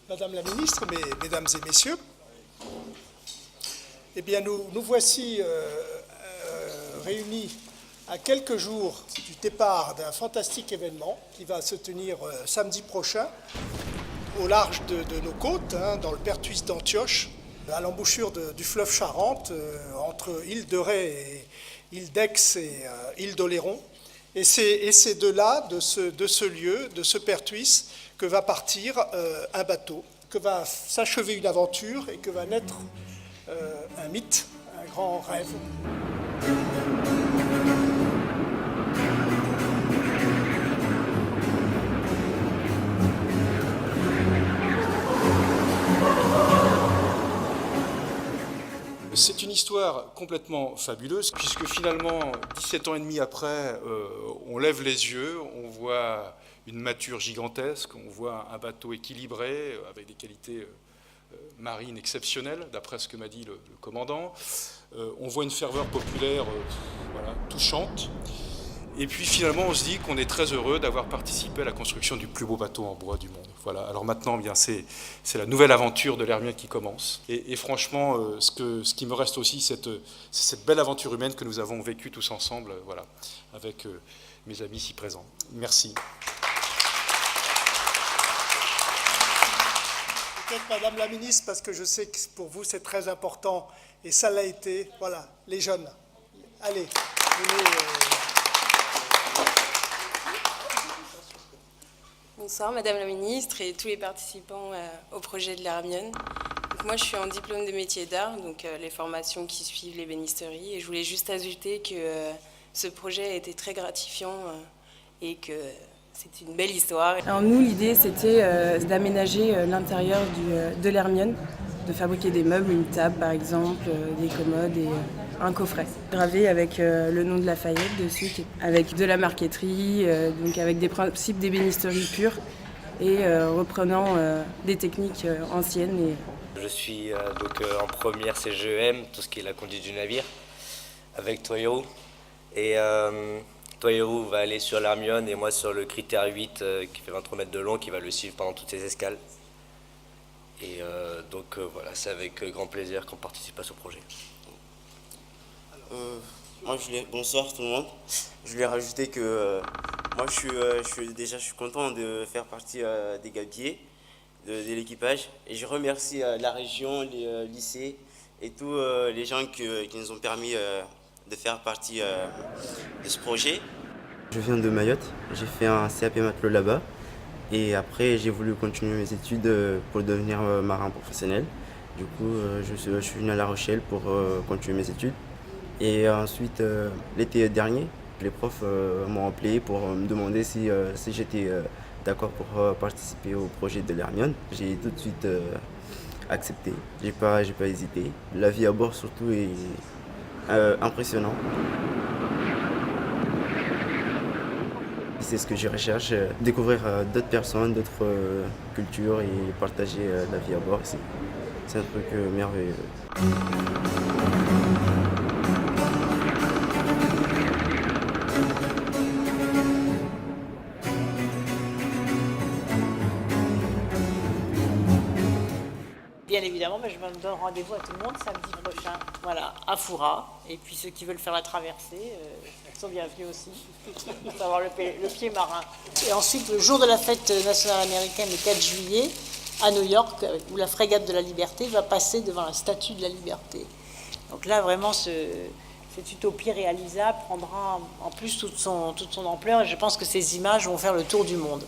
Madame la Ministre, Mesdames et Messieurs, eh bien nous voici réunis à quelques jours du départ d'un fantastique événement qui va se tenir samedi prochain au large de nos côtes, dans le Pertuis d'Antioche, à l'embouchure du fleuve Charente, entre île de Ré et île d'Aix et île d'Oléron. Et c'est de là, de ce lieu, de ce Pertuis, que va partir un bateau, que va s'achever une aventure et que va naître un mythe, un grand rêve. C'est une histoire complètement fabuleuse, puisque finalement, 17 ans et demi après, on lève les yeux, on voit une mâture gigantesque, on voit un bateau équilibré, avec des qualités marines exceptionnelles, d'après ce que m'a dit le commandant. On voit une ferveur populaire touchante. Et puis finalement, on se dit qu'on est très heureux d'avoir participé à la construction du plus beau bateau en bois du monde. Voilà. Alors maintenant, bien, c'est la nouvelle aventure de l'Hermione qui commence. Et franchement, ce qui me reste aussi, c'est cette belle aventure humaine que nous avons vécue tous ensemble, avec mes amis ici présents. Merci. Peut-être Madame la Ministre, parce que je sais que pour vous c'est très important, et ça l'a été, voilà, les jeunes. Allez, venez. Bonsoir Madame la Ministre et tous les participants au projet de l'Hermione. Moi je suis en diplôme de métier d'art, donc les formations qui suivent l'ébénisterie, et je voulais juste ajouter que ce projet a été très gratifiant et que c'est une belle histoire. Alors nous, l'idée c'était d'aménager l'intérieur de l'Hermione, de fabriquer des meubles, une table par exemple, des commodes et un coffret gravé avec le nom de Lafayette dessus, avec de la marqueterie, donc avec des principes d'ébénisterie pure et reprenant des techniques anciennes. Je suis donc en première CGEM, tout ce qui est la conduite du navire, avec Toyo. Et Toyo va aller sur l'Hermione et moi sur le critère 8 qui fait 23 mètres de long, qui va le suivre pendant toutes ses escales. Et donc voilà, c'est avec grand plaisir qu'on participe à ce projet. Bonsoir tout le monde. Je voulais rajouter que moi je suis content de faire partie des gabiers, de l'équipage. Et je remercie la région, les lycées et tous les gens qui nous ont permis de faire partie de ce projet. Je viens de Mayotte, j'ai fait un CAP matelot là-bas. Et après, j'ai voulu continuer mes études pour devenir marin professionnel. Du coup, je suis venu à La Rochelle pour continuer mes études. Et ensuite, l'été dernier, les profs m'ont appelé pour me demander si j'étais d'accord pour participer au projet de l'Hermione. J'ai tout de suite accepté, j'ai pas hésité. La vie à bord surtout est impressionnante. C'est ce que je recherche, découvrir d'autres personnes, d'autres cultures et partager la vie à bord. C'est un truc merveilleux. Bien évidemment, je me donne rendez-vous à tout le monde samedi prochain, voilà, à Foura. Et puis ceux qui veulent faire la traversée sont bienvenus aussi, pour avoir le pied marin. Et ensuite, le jour de la fête nationale américaine, le 4 juillet, à New York, où la frégate de la Liberté va passer devant la Statue de la Liberté. Donc là, vraiment, cette utopie réalisable prendra en plus toute son ampleur, et je pense que ces images vont faire le tour du monde.